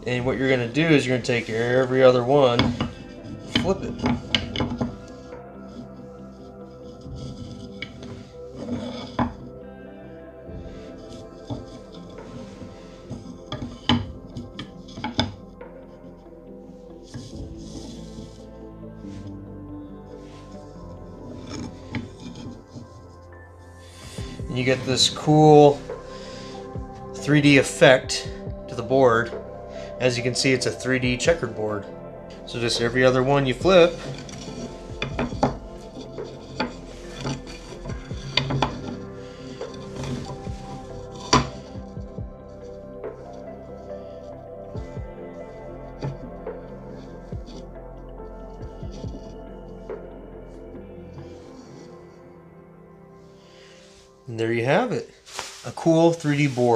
And what you're going to do is you're going to take every other one, flip it. And you get this cool 3D effect to the board. As you can see, it's a 3D checkered board. So just every other one you flip, and there you have it. A cool 3D board.